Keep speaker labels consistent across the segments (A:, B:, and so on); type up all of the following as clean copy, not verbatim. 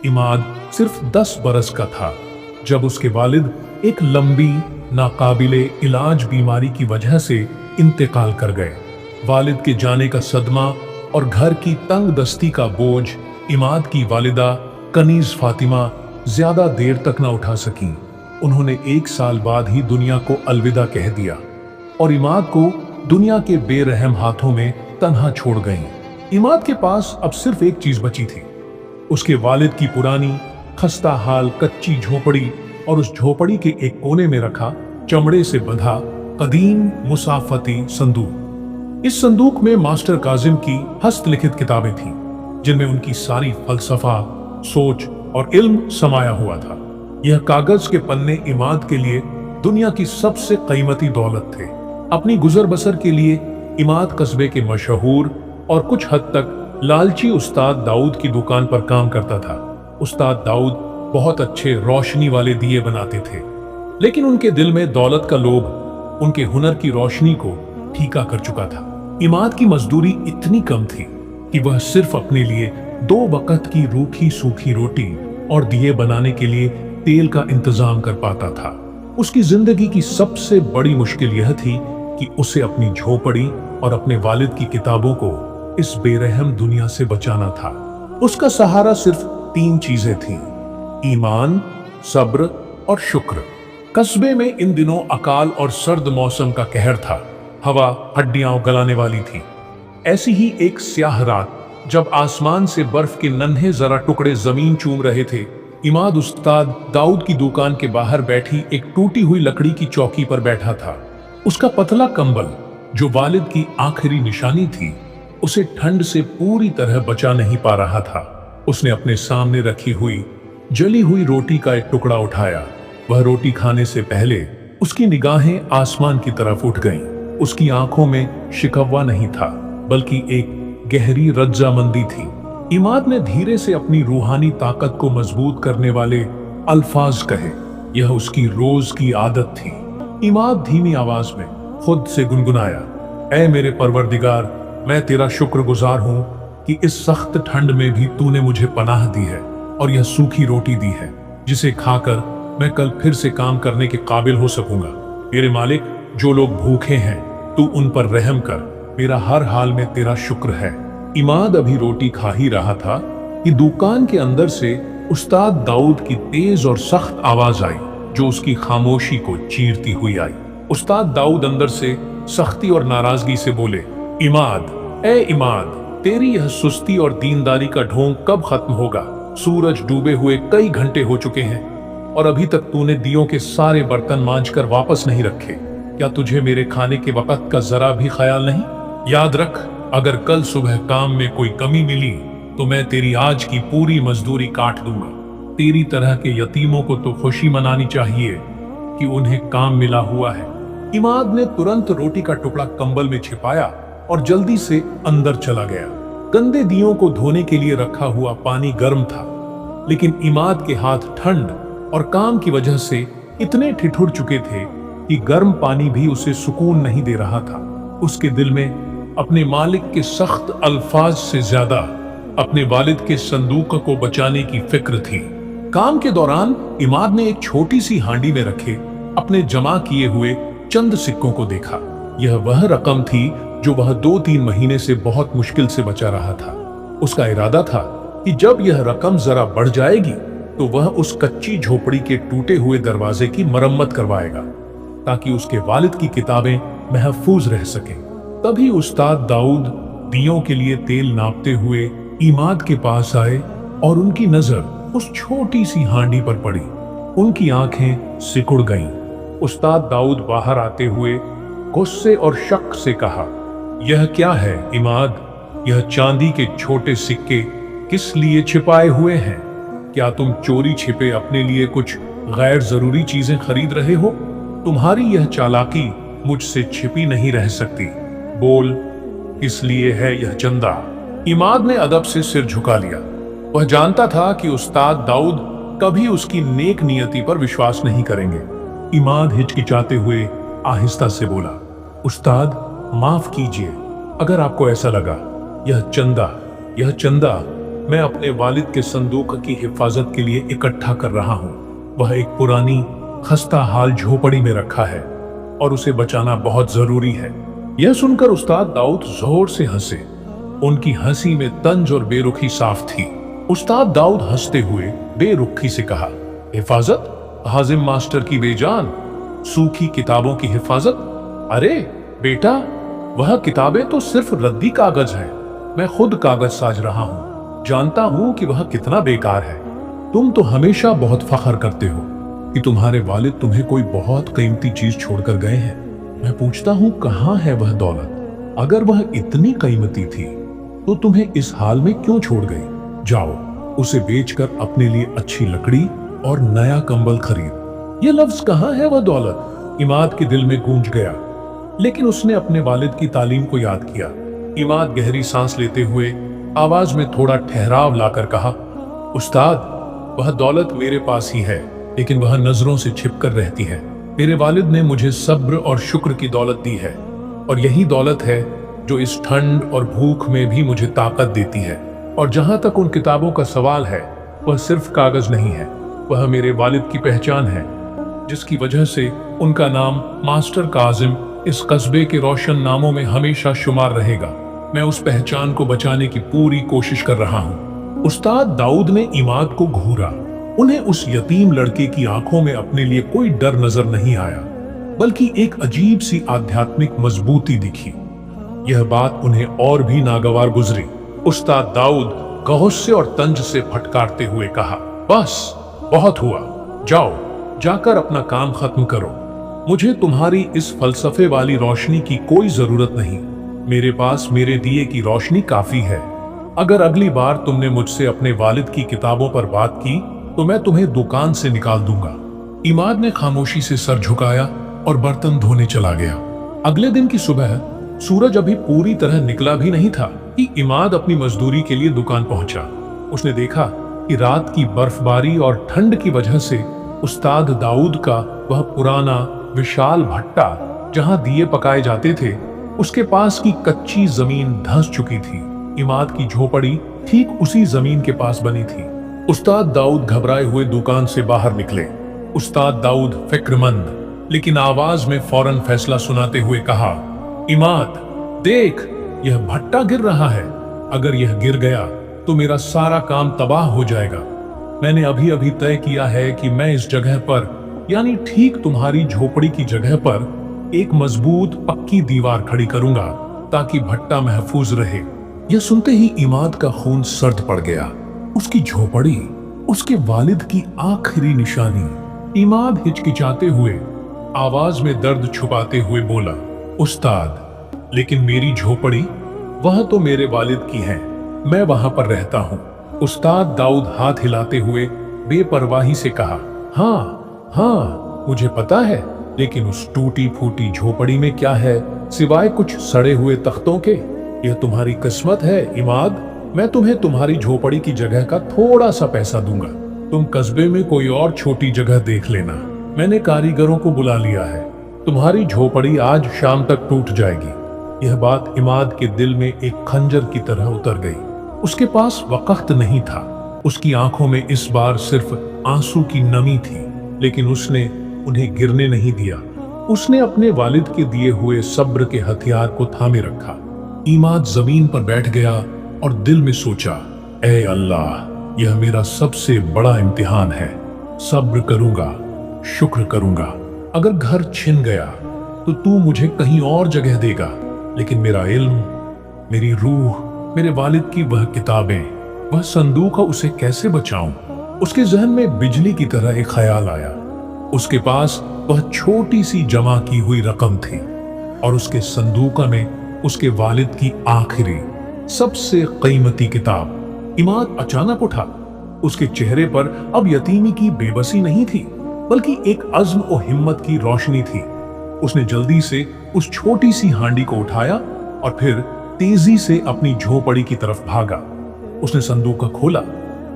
A: इमाद सिर्फ 10 बरस का था जब उसके वालिद एक लंबी नाकाबिले इलाज बीमारी की वजह से इंतकाल कर गए। वालिद के जाने का सदमा और घर की तंग दस्ती का बोझ इमाद की वालिदा कनीज फातिमा ज्यादा देर तक न उठा सकी। उन्होंने 1 साल बाद ही दुनिया को अलविदा कह दिया और इमाद को दुनिया के बेरहम हाथों में तन्हा छोड़ गईं। इमाद के पास अब सिर्फ एक चीज बची थी, उसके वालिद की पुरानी खस्ता हाल कच्ची झोपड़ी और उस झोपड़ी के एक कोने में रखा चमड़े से बंधा कदीम मुसाफती संदूक। इस संदूक में मास्टर काजिम की हस्तलिखित किताबें थीं, जिनमें उनकी सारी फलसफा, सोच और इल्म समाया हुआ था। यह कागज के पन्ने इमाद के लिए दुनिया की सबसे कीमती दौलत थे। अपनी गुजर बसर के लिए इमाद कस्बे के मशहूर और कुछ हद तक लालची उस्ताद दाऊद की दुकान पर काम करता था। उस्ताद दाऊद बहुत अच्छे रोशनी वाले दिए बनाते थे, लेकिन उनके दिल में दौलत का लोभ उनके हुनर की रोशनी को फीका कर चुका था। इमाद की मजदूरी इतनी कम थी कि वह सिर्फ अपने लिए 2 वक्त की रूखी सूखी रोटी और दिए बनाने के लिए तेल का इंतजाम कर पाता था। उसकी जिंदगी की सबसे बड़ी मुश्किल यह थी कि उसे अपनी झोपड़ी और अपने वालिद की किताबों को इस बेरहम दुनिया से बचाना था। उसका सहारा सिर्फ 3 चीजें थीं, ईमान, सब्र और शुक्र। कस्बे में इन दिनों अकाल और सर्द मौसम का कहर था। हवा हड्डियां गलाने वाली थी। ऐसी ही एक स्याह रात जब आसमान से बर्फ के नन्हे जरा टुकड़े जमीन चूम रहे थे, इमाद उस्ताद दाऊद की दुकान के बाहर बैठी एक टूटी हुई लकड़ी की चौकी पर बैठा था। उसका पतला कंबल, जो वालिद की आखिरी निशानी थी, उसे ठंड से पूरी तरह बचा नहीं पा रहा था। उसने अपने सामने रखी हुई जली हुई रोटी का एक टुकड़ा उठाया। वह रोटी खाने से पहले उसकी निगाहें आसमान की तरफ उठ गईं। उसकी आंखों में शिकवा नहीं था, बल्कि एक गहरी रज्जामंदी थी। इमाद ने धीरे से अपनी रूहानी ताकत को मजबूत करने वाले अल्फाज कहे। यह उसकी रोज की आदत थी। इमाद धीमी आवाज में खुद से गुनगुनाया, ऐ मेरे परवरदिगार, मैं तेरा शुक्रगुजार हूं कि इस सख्त ठंड में भी तूने मुझे पनाह दी है और यह सूखी रोटी दी है, जिसे खाकर मैं कल फिर से काम करने के काबिल हो सकूंगा। मेरे मालिक, जो लोग भूखे हैं तू उन पर रहम कर, मेरा हर हाल में तेरा शुक्र है। इमाद अभी रोटी खा ही रहा था कि दुकान के अंदर से उस्ताद दाऊद की तेज और सख्त आवाज आई, जो उसकी खामोशी को चीरती हुई आई। उस्ताद दाऊद अंदर से सख्ती और नाराजगी से बोले, इमाद, ए इमाद, तेरी यह सुस्ती और दीनदारी का ढोंग कब खत्म होगा? सूरज डूबे हुए कई घंटे हो चुके हैं और अभी तक तूने दियों के सारे बर्तन मांजकर वापस नहीं रखे। क्या तुझे मेरे खाने के वक्त का जरा भी ख्याल नहीं? याद रख, अगर कल सुबह काम में कोई कमी मिली तो मैं तेरी आज की पूरी मजदूरी काट दूंगा। तेरी तरह के यतीमों को तो खुशी मनानी चाहिए कि उन्हें काम मिला हुआ है। इमाद ने तुरंत रोटी का टुकड़ा कंबल में छिपाया और जल्दी से अंदर चला गया। गंदे दियों को धोने के लिए रखा हुआ पानी गर्म था, लेकिन इमाद के हाथ ठंड और काम की वजह से इतने ठिठुर चुके थे कि गर्म पानी भी उसे सुकून नहीं दे रहा था। उसके दिल में अपने मालिक के सख्त अल्फाज से ज्यादा अपने वालिद के संदूक को बचाने की फिक्र थी। काम के दौरान इमाद ने एक छोटी सी हांडी में रखे अपने जमा किए हुए चंद सिक्कों को देखा। यह वह रकम थी जो वह 2-3 महीने से बहुत मुश्किल से बचा रहा था। उसका इरादा था कि जब यह रकम जरा बढ़ जाएगी तो वह उस कच्ची झोपड़ी के टूटे हुए दरवाजे की मरम्मत करवाएगा, ताकि उसके वालिद की किताबें महफूज रह सकें। तभी उस्ताद दाऊद दियों के लिए तेल नापते हुए इमाद के पास आए और उनकी नजर उस छोटी सी हांडी पर पड़ी। उनकी आंखें सिकुड़ गईं। उस्ताद दाऊद बाहर आते हुए गुस्से और शक से कहा, यह क्या है इमाद? यह चांदी के छोटे सिक्के किस लिए छिपाए हुए हैं? क्या तुम चोरी छिपे अपने लिए कुछ गैर जरूरी चीजें खरीद रहे हो? तुम्हारी यह चालाकी मुझसे छिपी नहीं रह सकती। बोल, किस लिए है यह चंदा? इमाद ने अदब से सिर झुका लिया। वह जानता था कि उस्ताद दाऊद कभी उसकी नेक नियति पर विश्वास नहीं करेंगे। इमाद हिचकिचाते हुए आहिस्ता से बोला, उस्ताद माफ कीजिए, अगर आपको ऐसा लगा, यह चंदा मैं अपने वालिद के संदूक की हिफाजत के लिए इकट्ठा कर रहा हूँ। वह एक पुरानी खस्ता हाल झोपड़ी में रखा है और उसे बचाना बहुत जरूरी है। यह सुनकर उस्ताद दाऊद जोर से हंसे। उनकी हंसी में तंज और बेरुखी साफ थी। उस्ताद दाऊद हंसते हुए बेरुखी से कहा, हिफाजत? हाजिम मास्टर की बेजान सूखी किताबों की हिफाजत? अरे बेटा, वह किताबें तो सिर्फ रद्दी कागज है। मैं खुद कागज साज रहा हूँ, जानता हूँ कि वह कितना बेकार है। तुम तो हमेशा बहुत फख्र करते हो कि तुम्हारे वालिद तुम्हें कोई बहुत कीमती चीज छोड़कर गए हैं। मैं पूछता हूँ, कहाँ है वह दौलत? अगर वह इतनी कीमती थी तो तुम्हें इस हाल में क्यों छोड़ गई? जाओ, उसे बेचकर अपने लिए अच्छी लकड़ी और नया कंबल खरीद। ये लफ्ज कहाँ है वह दौलत? इमाद के दिल में गूंज गया, लेकिन उसने अपने वालिद की तालीम को याद किया। इमाद गहरी सांस लेते हुए आवाज में थोड़ा ठहराव लाकर कहा, उस्ताद, वह दौलत मेरे पास ही है, लेकिन वह नजरों से छिपकर रहती है। मेरे वालिद ने मुझे सब्र और शुक्र की दौलत दी है, और यही दौलत है जो इस ठंड और भूख में भी मुझे ताकत देती है। और जहां तक उन किताबों का सवाल है, वह सिर्फ कागज नहीं है, वह मेरे वालिद की पहचान है, जिसकी वजह से उनका नाम मास्टर काजिम इस कस्बे के रोशन नामों में हमेशा शुमार रहेगा। मैं उस पहचान को बचाने की पूरी कोशिश कर रहा हूँ। उस्ताद दाऊद ने इमाद को घूरा। उन्हें उस यतीम लड़के की आंखों में अपने लिए कोई डर नजर नहीं आया, बल्कि एक अजीब सी आध्यात्मिक मजबूती दिखी। यह बात उन्हें और भी नागवार गुजरी। उस्ताद दाऊद गुस्से और तंज से फटकारते हुए कहा, बस बहुत हुआ, जाओ जाकर अपना काम खत्म करो। मुझे तुम्हारी इस फलसफे वाली रोशनी की कोई जरूरत नहीं। मेरे पास मेरे दिए की रोशनी काफी है। अगर अगली बार तुमने मुझसे अपने वालिद की किताबों पर बात की तो मैं तुम्हें दुकान से निकाल दूंगा। इमाद ने खामोशी से सर झुकाया और बर्तन धोने चला गया। अगले दिन की सुबह सूरज अभी पूरी तरह निकला भी नहीं था कि इमाद अपनी मजदूरी के लिए दुकान पहुंचा। उसने देखा कि रात की बर्फबारी और ठंड की वजह से उस्ताद दाऊद का वह पुराना विशाल भट्टा जहां दिए पकाए जाते थे, उसके पास की कच्ची जमीन धंस चुकी थी। इमाद की झोपड़ी ठीक उसी जमीन के पास बनी थी। उस्ताद दाऊद घबराए हुए दुकान से बाहर निकले। उस्ताद दाऊद फिक्रमंद लेकिन आवाज में फौरन फैसला सुनाते हुए कहा, इमाद, देख, यह भट्टा गिर रहा है। अगर यह गिर गया तो मेरा सारा काम तबाह हो जाएगा। मैंने अभी अभी तय किया है कि मैं इस जगह पर, यानी ठीक तुम्हारी झोपड़ी की जगह पर, एक मजबूत पक्की दीवार खड़ी करूंगा ताकि भट्टा महफूज रहे। यह सुनते ही इमाद का खून सर्द पड़ गया। उसकी झोपड़ी, उसके वालिद की आखिरी निशानी। इमाद हिचकिचाते हुए आवाज में दर्द छुपाते हुए बोला, उस्ताद, लेकिन मेरी झोपड़ी, वह तो मेरे वालिद की है, मैं वहां पर रहता हूँ। उस्ताद दाऊद हाथ हिलाते हुए बेपरवाही से कहा, हाँ हाँ, मुझे पता है, लेकिन उस टूटी फूटी झोपड़ी में क्या है सिवाय कुछ सड़े हुए तख्तों के? यह तुम्हारी किस्मत है इमाद। मैं तुम्हें तुम्हारी झोपड़ी की जगह का थोड़ा सा पैसा दूंगा। तुम कस्बे में कोई और छोटी जगह देख लेना। मैंने कारीगरों को बुला लिया है। तुम्हारी झोपड़ी आज शाम तक टूट जाएगी। यह बात इमाद के दिल में एक खंजर की तरह उतर गई। उसके पास वक्त नहीं था। उसकी आंखों में इस बार सिर्फ आंसू की नमी थी, लेकिन उसने उन्हें गिरने नहीं दिया। उसने अपने वालिद के दिए हुए सब्र के हथियार को थामे रखा। इमाद जमीन पर बैठ गया और दिल में सोचा, ऐ अल्लाह, यह मेरा सबसे बड़ा इम्तिहान है। सब्र करूंगा, शुक्र करूंगा। अगर घर छिन गया तो तू मुझे कहीं और जगह देगा, लेकिन मेरा इल्म, मेरी रूह, मेरे वालिद की वह किताबें, वह संदूक, उसे कैसे बचाऊं? उसके जहन में बिजली की तरह एक ख्याल आया। उसके पास वह छोटी सी जमा की हुई रकम थी और उसके संदूक में उसके वालिद की आखिरी सबसे कीमती किताब। इमाद अचानक उठा। उसके चेहरे पर अब यतीमी की बेबसी नहीं थी, बल्कि एक अज़्म और हिम्मत की रोशनी थी। उसने जल्दी से उस छोटी सी हांडी को उठाया और फिर तेजी से अपनी झोपड़ी की तरफ भागा। उसने संदूक खोला।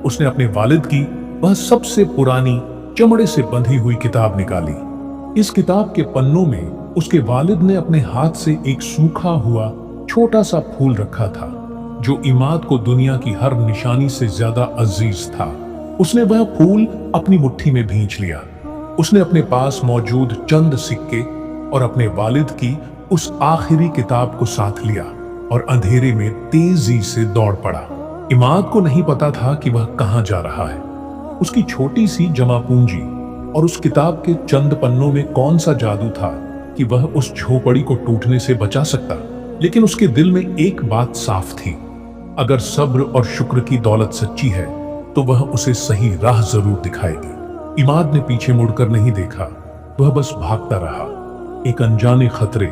A: उसने अपने वालिद की वह सबसे पुरानी चमड़े से बंधी हुई किताब निकाली। इस किताब के पन्नों में उसके वालिद ने अपने हाथ से एक सूखा हुआ छोटा सा फूल रखा था। जो इमाद को दुनिया की हर निशानी से ज्यादा अजीज था। उसने वह फूल अपनी मुट्ठी में भींच लिया। उसने अपने पास मौजूद चंद सिक्के और अपने वालिद की उस आखिरी किताब को साथ लिया और अंधेरे में तेजी से दौड़ पड़ा। इमाद को नहीं पता था कि वह कहां जा रहा है। उसकी छोटी सी जमा पूंजी और उस किताब के चंद पन्नों में कौन सा जादू था कि वह उस झोपड़ी को टूटने से बचा सकता। लेकिन उसके दिल में एक बात साफ थी, अगर सब्र और शुक्र की दौलत सच्ची है तो वह उसे सही राह जरूर दिखाएगी। इमाद ने पीछे मुड़कर नहीं देखा, वह बस भागता रहा, एक अनजाने खतरे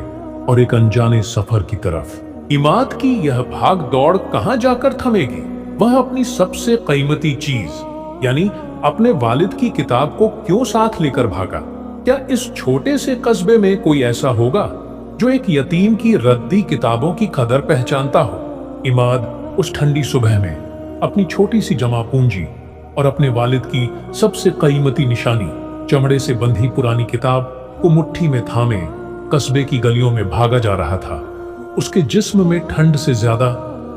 A: और एक अनजाने सफर की तरफ। इमाद की यह भाग दौड़ कहां जाकर थमेगी? वह अपनी सबसे कीमती चीज यानी अपने वालिद की किताब को क्यों साथ लेकर भागा? क्या इस छोटे से कस्बे में कोई ऐसा होगा जो एक यतीम की रद्दी किताबों की कदर पहचानता हो? इमाद उस ठंडी सुबह में अपनी छोटी सी जमा पूंजी और अपने वालिद की सबसे कीमती निशानी, चमड़े से बंधी पुरानी किताब को मुट्ठी में थामे कस्बे की गलियों में भागा जा रहा था। उसके जिस्म में ठंड से ज्यादा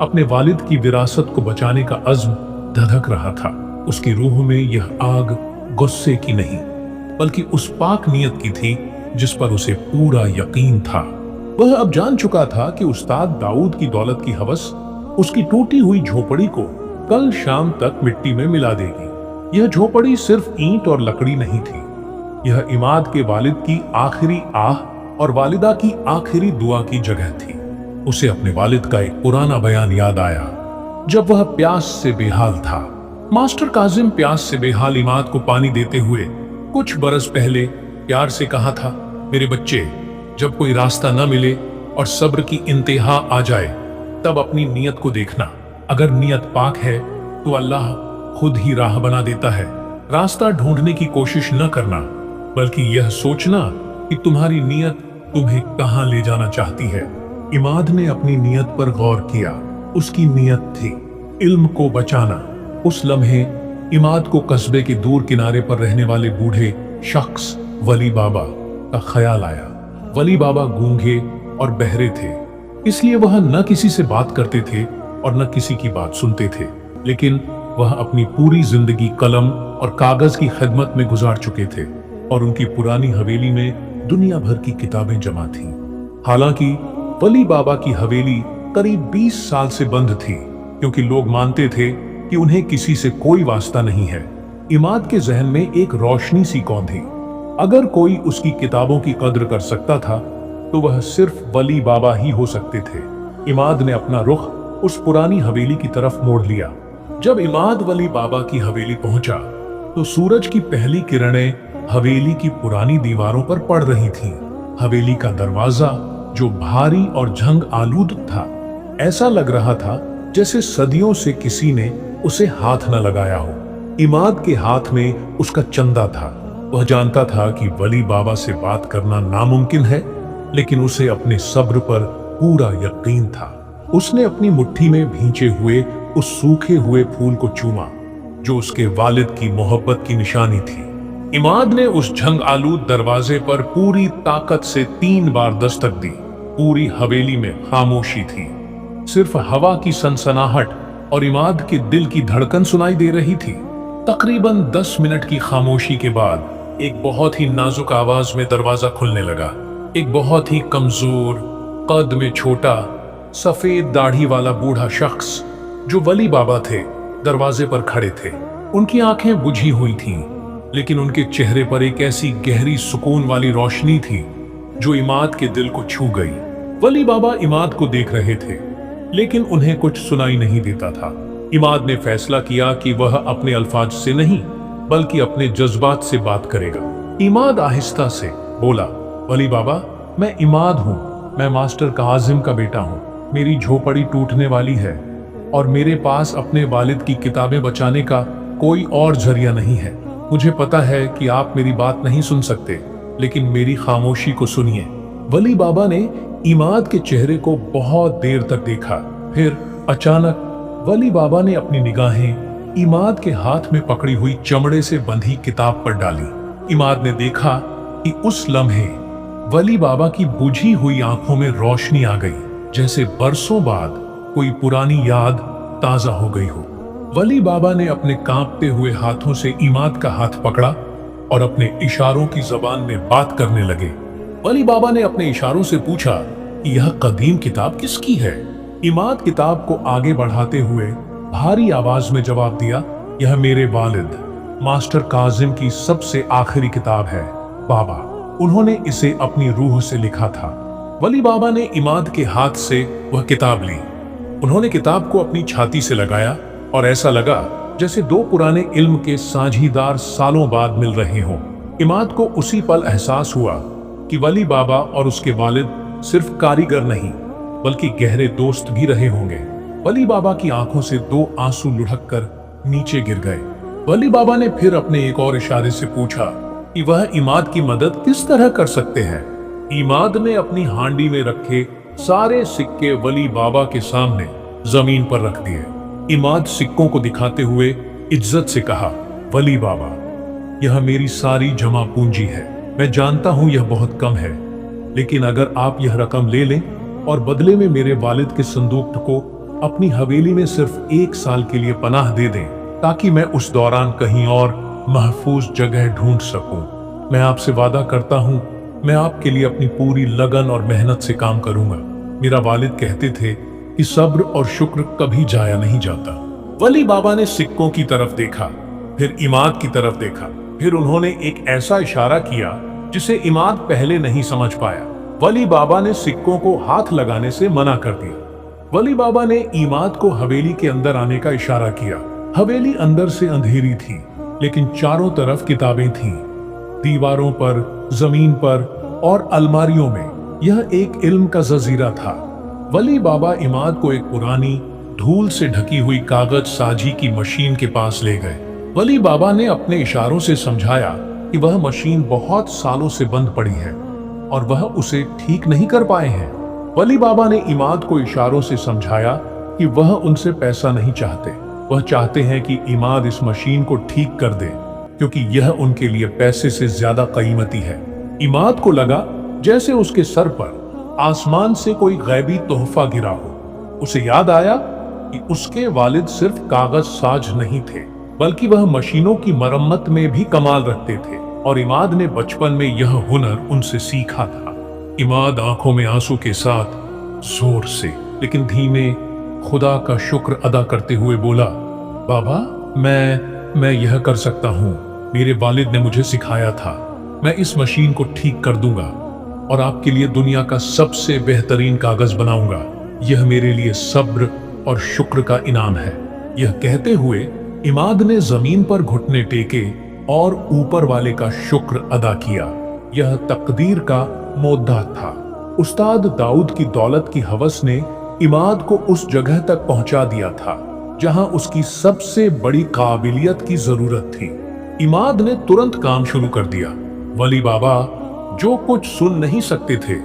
A: अपने वालिद की विरासत को बचाने का अज़्म धधक रहा था। उसकी रूह में यह आग गुस्से की नहीं बल्कि उस पाक नियत की थी जिस पर उसे पूरा यकीन था। वह अब जान चुका था कि उस्ताद दाऊद की दौलत की हवस उसकी टूटी हुई झोपड़ी को कल शाम तक मिट्टी में मिला देगी। यह झोपड़ी सिर्फ ईंट और लकड़ी नहीं थी, यह इमाद के वालिद की आखिरी आह और वालिदा की आखिरी दुआ की जगह थी। उसे अपने वालिद का एक पुराना बयान याद आया जब वह प्यास से बेहाल था। मास्टर काजिम प्यास से बेहाल इमाद को पानी देते हुए कुछ बरस पहले प्यार से कहा था, मेरे बच्चे, जब कोई रास्ता न मिले और सब्र की इंतहा आ जाए तब अपनी नियत को देखना। अगर नियत पाक है तो अल्लाह खुद ही राह बना देता है। रास्ता ढूंढने की कोशिश न करना बल्कि यह सोचना कि तुम्हारी नियत तुम्हें कहां ले जाना चाहती है। इमाद ने अपनी नियत पर गौर किया। उसकी नियत थी इल्म को बचाना। उस लम्हे इमाद को कस्बे के दूर किनारे पर रहने वाले बूढ़े शख्स वली बाबा का ख्याल आया। वली बाबा गूंगे और बहरे थे, इसलिए वह न किसी से बात करते थे और न किसी की बात सुनते थे, लेकिन वह अपनी पूरी जिंदगी कलम और कागज की खिदमत में गुजार चुके थे और उनकी पुरानी हवेली में दुनिया भर की किताबें जमा थीं। हालांकि वली बाबा की हवेली करीब 20 साल से बंद थी क्योंकि लोग मानते थे कि उन्हें किसी से कोई वास्ता नहीं है। इमाद के जहन में एक रोशनी सी कौंधी। अगर कोई उसकी किताबों की कद्र कर सकता था तो वह सिर्फ वली बाबा ही हो सकते थे। इमाद ने अपना रुख उस पुरानी हवेली की तरफ मोड़ लिया। जब इमाद वली बाबा की हवेली पहुंचा तो सूरज की पहली किरणें हवेली की पुरानी दीवारों पर पड़ रही थीं। हवेली का दरवाजा जो भारी और झंग आलूद था, ऐसा लग रहा था जैसे सदियों से किसी ने उसे हाथ न लगाया हो। इमाद के हाथ में उसका चंदा था। वह जानता था कि वली बाबा से बात करना नामुमकिन है, लेकिन उसे अपने सब्र पर पूरा यकीन था। उसने अपनी मुट्ठी में भींचे हुए उस सूखे हुए फूल को चूमा जो उसके वालिद की मोहब्बत की निशानी थी। इमाद ने उस झंग आलूद दरवाजे पर पूरी ताकत से 3 बार दस्तक दी। पूरी हवेली में खामोशी थी, सिर्फ हवा की सनसनाहट और इमाद के दिल की धड़कन सुनाई दे रही थी। तकरीबन 10 मिनट की खामोशी के बाद एक बहुत ही नाजुक आवाज में दरवाजा खुलने लगा। एक बहुत ही कमजोर, कद में छोटा, सफेद दाढ़ी वाला बूढ़ा शख्स जो वली बाबा थे दरवाजे पर खड़े थे। उनकी आंखें बुझी हुई थीं, लेकिन उनके चेहरे पर एक ऐसी गहरी सुकून वाली रोशनी थी जो इमाद के दिल को छू गई। वली बाबा इमाद को देख रहे थे, लेकिन उन्हें कुछ सुनाई नहीं देता था। इमाद ने फैसला किया कि वह अपने अल्फाज से नहीं बल्कि अपने जज्बात से बात करेगा। इमाद आहिस्ता से बोला, वली बाबा, मैं इमाद हूँ। मैं मास्टर काजिम का बेटा हूँ। मेरी झोपड़ी टूटने वाली है और मेरे पास अपने वालिद की किताबें बचाने का कोई और जरिया नहीं है। मुझे पता है कि आप मेरी बात नहीं सुन सकते, लेकिन मेरी खामोशी को सुनिए। वली बाबा ने इमाद के चेहरे को बहुत देर तक देखा। फिर अचानक वली बाबा ने अपनी निगाहें इमाद के हाथ में पकड़ी हुई चमड़े से बंधी किताब पर डाली। इमाद ने देखा कि उस लम्हे वली बाबा की बुझी हुई आंखों में रोशनी आ गई, जैसे बरसों बाद कोई पुरानी याद ताजा हो गई हो। वली बाबा ने अपने कांपते हुए हाथों से इमाद का हाथ पकड़ा और अपने इशारों की जबान में बात करने लगे। वली बाबा ने अपने इशारों से पूछा कि यह कदीम किताब किसकी है। इमाद किताब को आगे बढ़ाते हुए भारी आवाज में जवाब दिया, यह मेरे वालिद मास्टर काजिम की सबसे आखिरी किताब है बाबा। उन्होंने इसे अपनी रूह से लिखा था। वली बाबा ने इमाद के हाथ से वह किताब ली। उन्होंने किताब को अपनी छाती से लगाया और ऐसा लगा जैसे दो पुराने इल्म के साझीदार सालों बाद मिल रहे हों। इमाद को उसी पल एहसास हुआ कि वली बाबा और उसके वालिद सिर्फ कारीगर नहीं बल्कि गहरे दोस्त भी रहे होंगे। वली बाबा की आंखों से दो आंसू लुढ़क कर नीचे गिर गए। वली बाबा ने फिर अपने एक और इशारे से पूछा कि वह इमाद की मदद किस तरह कर सकते हैं। इमाद ने अपनी हांडी में रखे सारे सिक्के वली बाबा के सामने जमीन पर रख दिए। इमाद सिक्कों को दिखाते हुए इज्जत से कहा, वली बाबा, यह मेरी सारी जमा पूंजी है। मैं जानता हूं यह बहुत कम है, लेकिन अगर आप यह रकम ले लें और बदले में मेरे वालिद के संदूक को अपनी हवेली में सिर्फ 1 साल के लिए पनाह दे दें, ताकि मैं उस दौरान कहीं और महफूज जगह ढूंढ सकूं, मैं आपसे वादा करता हूं मैं आपके लिए अपनी पूरी लगन और मेहनत से काम करूंगा। मेरा वालिद कहते थे कि सब्र और शुक्र कभी जाया नहीं जाता। वली बाबा ने सिक्कों की तरफ देखा, फिर इमाद की तरफ देखा, फिर उन्होंने एक ऐसा इशारा किया जिसे इमाद पहले नहीं समझ पाया। वली बाबा ने सिक्कों को हाथ लगाने से मना कर दिया। वली बाबा ने इमाद को हवेली के अंदर आने का इशारा किया। हवेली अंदर से अंधेरी थी, लेकिन चारों तरफ किताबें थीं। दीवारों पर, जमीन पर और अलमारियों में यह एक इल्म का जजीरा था। वली बाबा इमाद को एक पुरानी धूल से ढकी हुई कागज साजी की मशीन के पास ले गए। वली बाबा ने अपने इशारों से समझाया कि वह मशीन बहुत सालों से बंद पड़ी है और वह उसे ठीक नहीं कर पाए हैं। वली बाबा ने इमाद को इशारों से समझाया कि वह उनसे पैसा नहीं चाहते, वह चाहते हैं कि इमाद इस मशीन को ठीक कर दे, क्योंकि यह उनके लिए पैसे से ज्यादा कीमती है। इमाद को लगा जैसे उसके सर पर आसमान से कोई गैबी तोहफा गिरा हो। उसे याद आया कि उसके वालिद सिर्फ कागज साज नहीं थे, बल्कि वह मशीनों की मरम्मत में भी कमाल रखते थे और इमाद ने बचपन में यह हुनर उनसे सीखा था। इमाद आंखों में आंसू के साथ जोर से लेकिन धीमे खुदा का शुक्र अदा करते हुए बोला, बाबा, मैं यह कर सकता हूँ। मेरे वालिद ने मुझे सिखाया था। मैं इस मशीन को ठीक कर दूंगा और आपके लिए दुनिया का सबसे बेहतरीन कागज बनाऊंगा। यह मेरे लिए सब्र और शुक्र का इनाम है। यह कहते हुए इमाद ने जमीन पर घुटने टेके और ऊपर वाले का शुक्र अदा किया। यह तकदीर का मोद्दा था। उस्ताद दाऊद की दौलत की हवस ने इमाद को उस जगह तक पहुंचा दिया था जहां उसकी सबसे बड़ी काबिलियत की जरूरत थी। इमाद ने तुरंत काम शुरू कर दिया। वली बाबा जो कुछ सुन नहीं सकते थे,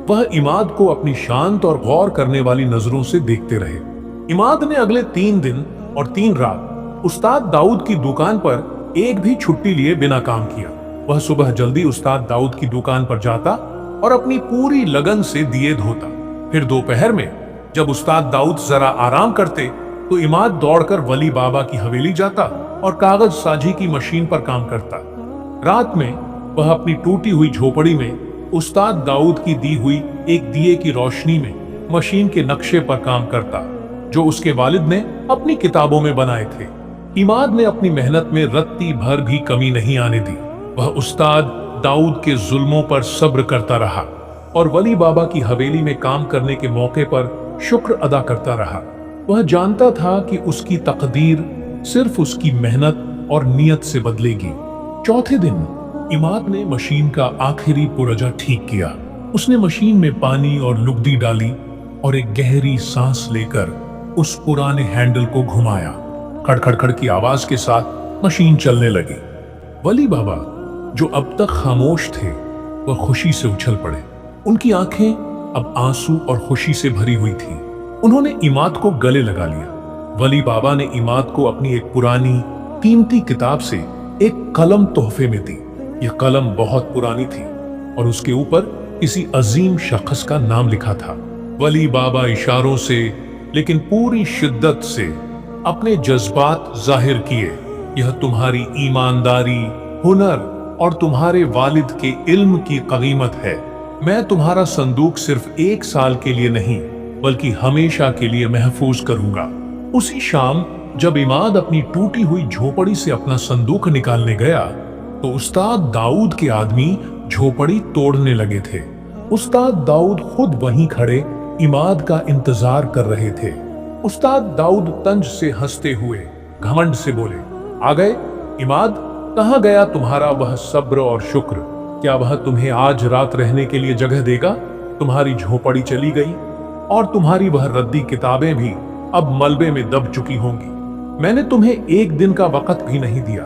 A: वह इमाद को अपनी शांत और गौर करने वाली नजरों से देखते रहे। इमाद ने अगले 3 दिन और 3 रात उस्ताद दाऊद की दुकान पर एक भी छुट्टी लिए बिना काम किया। वह सुबह जल्दी उस्ताद दाऊद की दुकान पर जाता और अपनी पूरी लगन से दिए धोता। फिर दोपहर में जब उस्ताद दाऊद जरा आराम करते तो इमाद दौड़कर वली बाबा की हवेली जाता और कागज साजी की मशीन पर काम करता। रात में वह अपनी टूटी हुई झोपड़ी में उस्ताद दाऊद की दी हुई एक दिए की रोशनी में मशीन के नक्शे पर काम करता जो उसके वालिद ने अपनी किताबों में बनाए थे। इमाद ने अपनी मेहनत में रत्ती भर भी कमी नहीं आने दी। वह उस्ताद दाऊद के जुल्मों पर सब्र करता रहा और वली बाबा की हवेली में काम करने के मौके पर शुक्र अदा करता रहा। वह जानता था कि उसकी तकदीर सिर्फ उसकी मेहनत और नियत से बदलेगी। चौथे दिन इमाद ने मशीन का आखिरी पुर्जा ठीक किया। उसने मशीन में पानी और लुगदी डाली और एक गहरी सांस लेकर उस पुराने हैंडल को घुमाया। खड़खड़ की आवाज के साथ मशीन चलने लगी। वली बाबा जो अब तक खामोश थे, वह खुशी से उछल पड़े। उनकी आंखें अब आंसू और खुशी से भरी हुई थीं। उन्होंने इमाद को गले लगा लिया। वली बाबा ने इमाद को अपनी एक पुरानी कीमती किताब से एक कलम तोहफे में दी। यह कलम बहुत पुरानी थी और उसके ऊपर किसी अजीम शख्स का नाम लिखा था। वली बाबा इशारों से लेकिन पूरी शिद्दत से अपने जज्बात जाहिर किए। यह तुम्हारी ईमानदारी, हुनर और तुम्हारे वालिद के इल्म की कीमत है। मैं तुम्हारा संदूक सिर्फ 1 साल के लिए नहीं बल्कि हमेशा के लिए महफूज करूंगा। उसी शाम जब इमाद अपनी टूटी हुई झोपड़ी से अपना संदूक निकालने गया तो उस्ताद दाऊद के आदमी झोपड़ी तोड़ने लगे थे। उस्ताद दाऊद खुद वहीं खड़े इमाद का इंतजार कर रहे थे। उस्ताद दाऊद तंज से हंसते हुए घमंड से बोले, आ गए इमाद, कहाँ गया तुम्हारा वह सब्र और शुक्र? क्या वह तुम्हें आज रात रहने के लिए जगह देगा? तुम्हारी झोपड़ी चली गई और तुम्हारी वह रद्दी किताबें भी अब मलबे में दब चुकी होंगी। मैंने तुम्हें 1 दिन का वक्त भी नहीं दिया,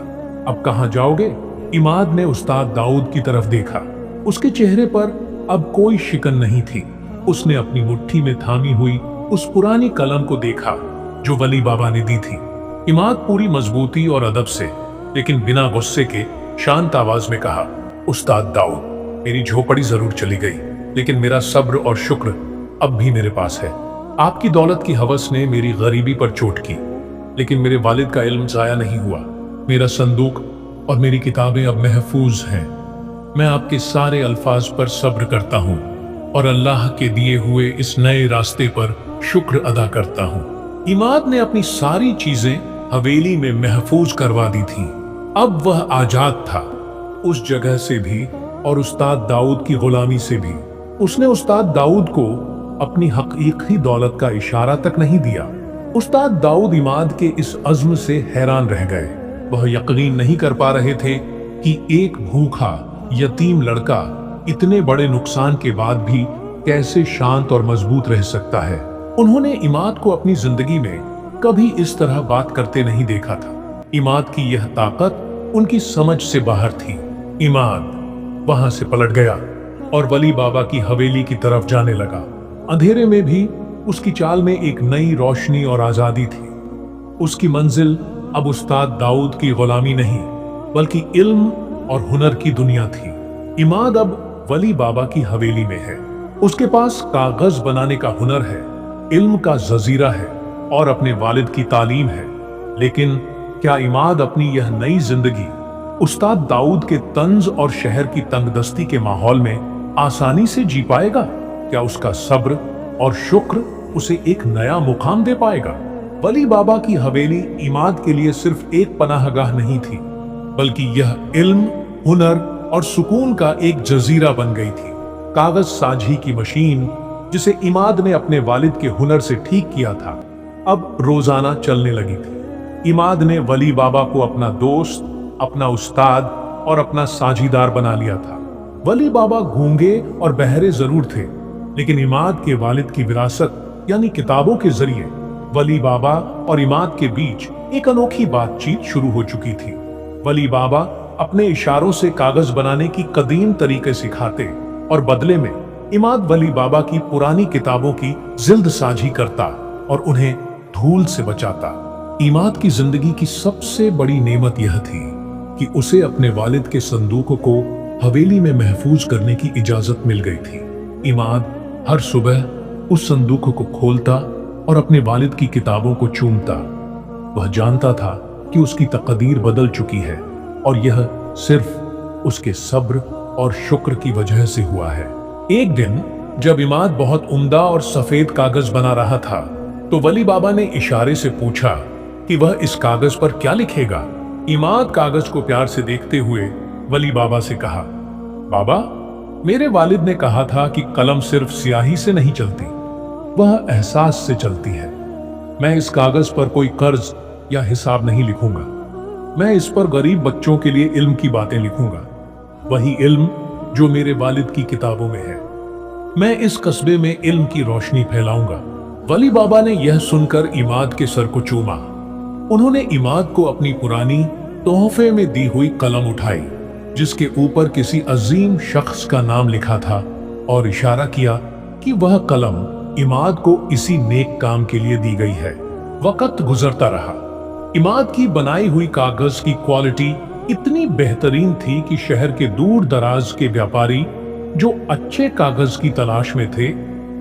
A: अब कहाँ जाओगे? इमाद ने उस्ताद दाऊद की तरफ देखा। उसके चेहरे पर अब कोई शिकन नहीं थी। उसने अपनी मुट्ठी में थामी हुई उस पुरानी कलम को देखा जो वली बाबा ने दी थी। इमाद पूरी मजबूती और अदब से लेकिन बिना गुस्से के शांत आवाज में कहा, उस्ताद दाऊद, मेरी झोपड़ी जरूर चली गई लेकिन मेरा सब्र और शुक्र अब भी मेरे पास है। आपकी दौलत की हवस ने मेरी गरीबी पर चोट की लेकिन मेरे वालिद का इल्म जाया नहीं हुआ। मेरा संदूक और मेरी किताबें अब महफूज हैं। मैं आपके सारे अल्फाज पर सब्र करता हूँ और अल्लाह के दिए हुए इस नए रास्ते पर शुक्र अदा करता हूँ। इमाद ने अपनी सारी चीजें हवेली में महफूज करवा दी थी। अब वह आजाद था, उस जगह से भी और उस्ताद दाऊद की गुलामी से भी। उसने उस्ताद दाऊद को अपनी हकीकी दौलत का इशारा तक नहीं दिया। उस्ताद दाऊद इमाद के इस अज़्म से हैरान रह गए। वह यकीन नहीं कर पा रहे थे कि एक भूखा यतीम लड़का इतने बड़े नुकसान के बाद भी कैसे शांत और मजबूत रह सकता है। उन्होंने इमाद को अपनी जिंदगी में कभी इस तरह बात करते नहीं देखा था। इमाद की यह ताकत उनकी समझ से बाहर थी। इमाद वहां से पलट गया और वली बाबा की हवेली की तरफ जाने लगा। अंधेरे में भी उसकी चाल में एक नई रोशनी और आजादी थी। उसकी मंजिल अब उस्ताद दाऊद की गुलामी नहीं बल्कि इल्म और हुनर की दुनिया थी। इमाद अब वली बाबा की हवेली में है। उसके पास कागज बनाने का हुनर है, इल्म का जजीरा है और अपने वालिद की तालीम है। लेकिन क्या इमाद अपनी यह नई जिंदगी उस्ताद दाऊद के तंज और शहर की तंगदस्ती के माहौल में आसानी से जी पाएगा? क्या उसका सब्र और शुक्र उसे एक नया मुकाम दे पाएगा? वली बाबा की हवेली इमाद के लिए सिर्फ एक पनाहगाह नहीं थी बल्कि यह इल्म, हुनर और सुकून का एक जजीरा बन गई थी। कागज साझी की मशीन जिसे इमाद ने अपने वालिद के हुनर से ठीक किया था अब रोजाना चलने लगी थी। इमाद ने वली बाबा को अपना दोस्त, अपना उस्ताद और अपना साझीदार बना लिया था। वली बाबा गूंगे और बहरे जरूर थे लेकिन इमाद के वालिद की विरासत यानी किताबों के जरिए वली बाबा और इमाद के बीच एक अनोखी बातचीत शुरू हो चुकी थी। वली बाबा अपने इशारों से कागज बनाने की कदीम तरीके सिखाते और बदले में इमाद वली बाबा की पुरानी किताबों की जिल्द साझी करता और उन्हें धूल से बचाता। इमाद की जिंदगी की सबसे बड़ी नेमत यह थी कि उसे अपने वालिद के संदूकों को हवेली में महफूज करने की इजाजत मिल गई थी। इमाद हर सुबह उस संदूक को खोलता और अपने वालिद की किताबों को चूमता। वह जानता था कि उसकी तकदीर बदल चुकी है और यह सिर्फ उसके सब्र और शुक्र की वजह से हुआ है। एक दिन जब इमाद बहुत उम्दा और सफेद कागज बना रहा था तो वली बाबा ने इशारे से पूछा कि वह इस कागज पर क्या लिखेगा। इमाद कागज को प्यार से देखते हुए वली बाबा से कहा, बाबा, मेरे वालिद ने कहा था कि कलम सिर्फ स्याही से नहीं चलती, वह एहसास से चलती है। मैं इस कागज पर कोई कर्ज या हिसाब नहीं लिखूंगा। मैं इस पर गरीब बच्चों के लिए इल्म की बातें लिखूंगा, वही इल्म जो मेरे वालिद की किताबों में है। मैं इस कस्बे में इल्म की रोशनी फैलाऊंगा। वली बाबा ने यह सुनकर इमाद के सर को चूमा। उन्होंने इमाद को अपनी पुरानी तोहफे में दी हुई कलम उठाई जिसके ऊपर किसी अजीम शख्स का नाम लिखा था और इशारा किया कि वह कलम इमाद को इसी नेक काम के लिए दी गई है। वक्त गुजरता रहा। इमाद की बनाई हुई कागज की क्वालिटी इतनी बेहतरीन थी कि शहर के दूर दराज के व्यापारी जो अच्छे कागज की तलाश में थे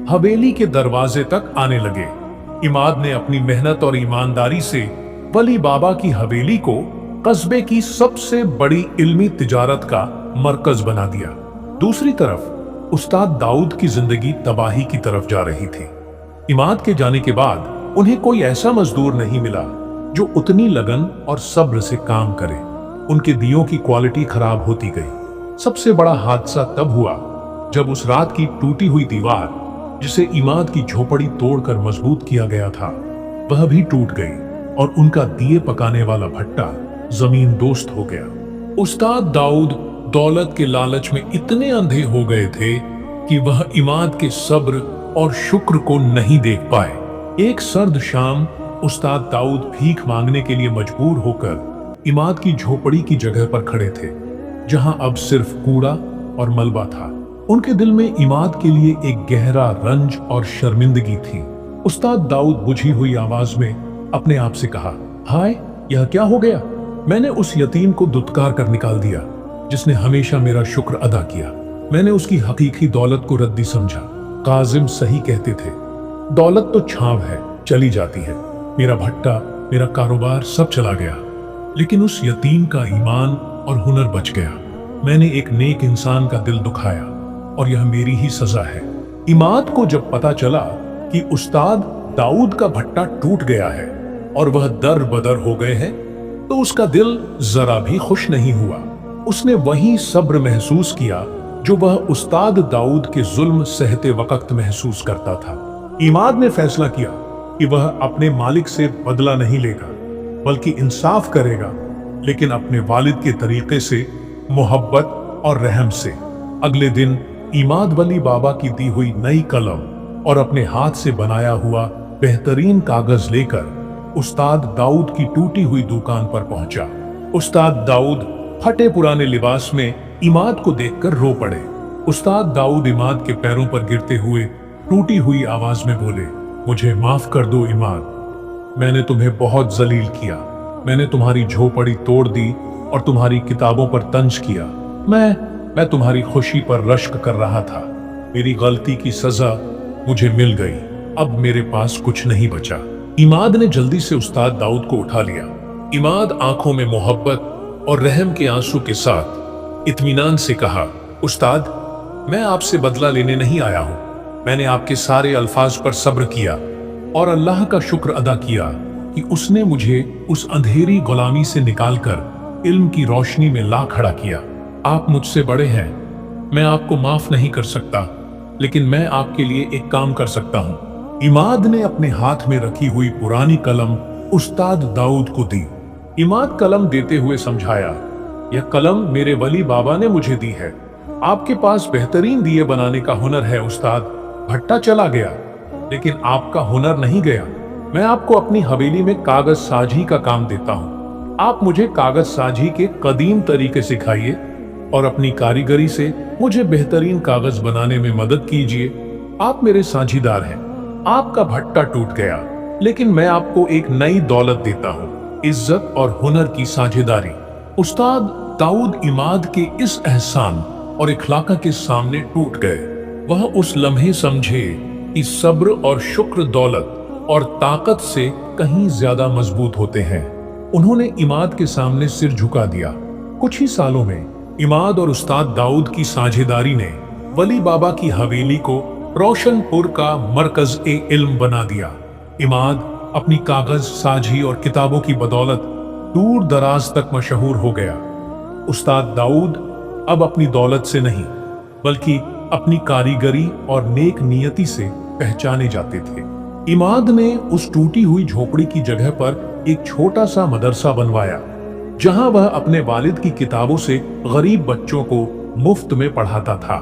A: हवेली के दरवाजे तक आने लगे। इमाद ने अपनी मेहनत और ईमानदारी से वली बाबा की हवेली को कस्बे की सबसे बड़ी इल्मी तिजारत का मरकज बना दिया। दूसरी तरफ उस्ताद दाऊद की जिंदगी तबाही की तरफ जा रही थी। इमाद के जाने के बाद उन्हें कोई ऐसा मजदूर नहीं मिला जो उतनी लगन और सब्र से काम करे। उनके दियों की क्वालिटी खराब होती गई। सबसे बड़ा हादसा तब हुआ जब उस रात की टूटी हुई दीवार, जिसे इमाद की झोपड़ी तोड़कर मजबूत किया गया था, वह भी टूट गई और उनका दिए पकाने वाला भट्टा जमीन दोस्त हो गया। उस्ताद दाऊद दौलत के लालच में इतने अंधे हो गए थे कि वह इमाद के सब्र और शुक्र को नहीं देख पाए। एक सर्द शाम उस्ताद दाऊद भीख मांगने के लिए मजबूर होकर इमाद की झोपड़ी की जगह पर खड़े थे, जहां अब सिर्फ कूड़ा और मलबा था। उनके दिल में इमाद के लिए एक गहरा रंज और शर्मिंदगी थी। उस्ताद दाऊद बुझी हुई आवाज में अपने आप से कहा, हाय, यह क्या हो गया? मैंने उस यतीम को दुत्कार कर निकाल दिया जिसने हमेशा मेरा शुक्र अदा किया। मैंने उसकी हकीकी दौलत को रद्दी समझा। काजिम सही कहते थे, दौलत तो छांव है, चली जाती है। मेरा भट्टा, मेरा कारोबार सब चला गया, लेकिन उस यतीम का ईमान और हुनर बच गया। मैंने एक नेक इंसान का दिल दुखाया और यह मेरी ही सजा है। इमाद को जब पता चला कि उस्ताद दाऊद का भट्टा टूट गया है और वह दर बदर हो गए हैं, तो उसका दिल जरा भी खुश नहीं हुआ। उसने वही सब्र महसूस किया जो वह उस्ताद दाऊद के जुल्म सहते वक्त महसूस करता था। इमाद ने फैसला किया कि वह अपने मालिक से बदला नहीं लेगा, बल्कि इंसाफ करेगा, लेकिन अपने वालिद के तरीके से, मोहब्बत और रहम से। अगले दिन इमाद वली बाबा की दी हुई नई कलम और अपने हाथ से बनाया हुआ बेहतरीन कागज लेकर उस्ताद दाऊद की टूटी हुई दुकान पर पहुंचा। उस्ताद दाऊद फटे पुराने लिबास में इमाद को देखकर रो पड़े। उस्ताद दाऊद इमाद के पैरों पर गिरते हुए टूटी हुई आवाज में बोले, मुझे माफ कर दो इमाद, मैंने तुम्हें बहुत जलील किया। मैंने तुम्हारी झोपड़ी तोड़ दी और तुम्हारी किताबों पर तंज किया। मैं तुम्हारी खुशी पर रश्क कर रहा था। मेरी गलती की सजा मुझे मिल गई। अब मेरे पास कुछ नहीं बचा। इमाद ने जल्दी से उस्ताद दाऊद को उठा लिया। इमाद आंखों में मोहब्बत और रहम के आंसू के साथ इत्मीनान से कहा, उस्ताद, मैं आपसे बदला लेने नहीं आया हूं। मैंने आपके सारे अल्फाज पर सब्र किया और अल्लाह का शुक्र अदा किया कि उसने मुझे उस अंधेरी गुलामी से निकालकर इल्म की रोशनी में ला खड़ा किया। आप मुझसे बड़े हैं, मैं आपको माफ नहीं कर सकता, लेकिन मैं आपके लिए एक काम कर सकता हूं। इमाद ने अपने हाथ में रखी हुई पुरानी कलम उस्ताद दाऊद को दी। इमाद कलम देते हुए समझाया, यह कलम मेरे वली बाबा ने मुझे दी है। आपके पास बेहतरीन दिए बनाने का हुनर है उस्ताद। भट्टा चला गया, लेकिन आपका हुनर नहीं गया। मैं आपको अपनी हवेली में कागज साजी का काम देता हूं। आप मुझे कागज साजी के कदीम तरीके सिखाइए और अपनी कारीगरी से मुझे बेहतरीन कागज बनाने में मदद कीजिए। आप मेरे साझीदार हैं। आपका भट्टा टूट गया, लेकिन मैं आपको एक नई दौलत देता हूं, इज्जत और हुनर की साझेदारी। उस्ताद दाऊद इमाद के इस एहसान और इखलाका के सामने टूट गए। वह उस लम्हे समझे कि सब्र और शुक्र दौलत और ताकत से कहीं ज्यादा मजबूत होते हैं। उन्होंने इमाद के सामने सिर झुका दिया। कुछ ही सालों में इमाद और उस्ताद दाऊद की साझेदारी ने वली बाबा की हवेली को रोशनपुर का मरकज ए इल्म बना दिया। इमाद अपनी कागज साजी और किताबों की बदौलत दूर दराज तक मशहूर हो गया। उस्ताद दाऊद अब अपनी दौलत से नहीं, बल्कि अपनी कारीगरी और नेक नियति से पहचाने जाते थे। इमाद ने उस टूटी हुई झोपड़ी की जगह पर एक छोटा सा मदरसा बनवाया, जहां वह अपने वालिद की किताबों से गरीब बच्चों को मुफ्त में पढ़ाता था।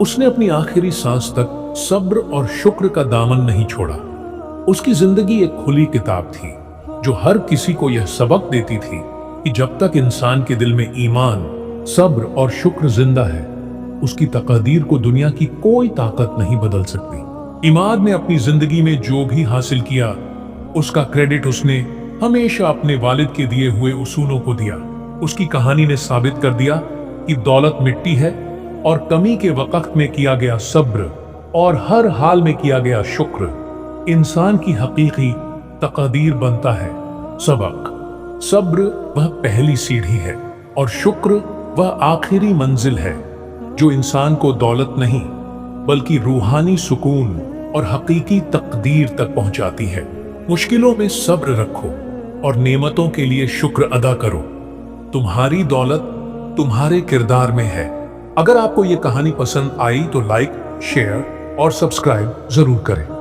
A: उसने अपनी आखिरी सांस तक सब्र और शुक्र का दामन नहीं छोड़ा। उसकी जिंदगी एक खुली किताब थी जो हर किसी को यह सबक देती थी कि जब तक इंसान के दिल में ईमान, सब्र और शुक्र जिंदा है, उसकी तकदीर को दुनिया की कोई ताकत नहीं बदल सकती। इमाद ने अपनी जिंदगी में जो भी हासिल किया, उसका क्रेडिट उसने हमेशा अपने वालिद के दिए हुए उसूलों को दिया। उसकी कहानी ने साबित कर दिया कि दौलत मिट्टी है और कमी के वक्त में किया गया सब्र और हर हाल में किया गया शुक्र इंसान की हकीकी तकदीर बनता है। सबक, सब्र वह पहली सीढ़ी है और शुक्र वह आखिरी मंजिल है जो इंसान को दौलत नहीं बल्कि रूहानी सुकून और हकीकी तकदीर तक पहुंचाती है। मुश्किलों में सब्र रखो और नेमतों के लिए शुक्र अदा करो। तुम्हारी दौलत तुम्हारे किरदार में है। अगर आपको ये कहानी पसंद आई तो लाइक, शेयर और सब्सक्राइब जरूर करें।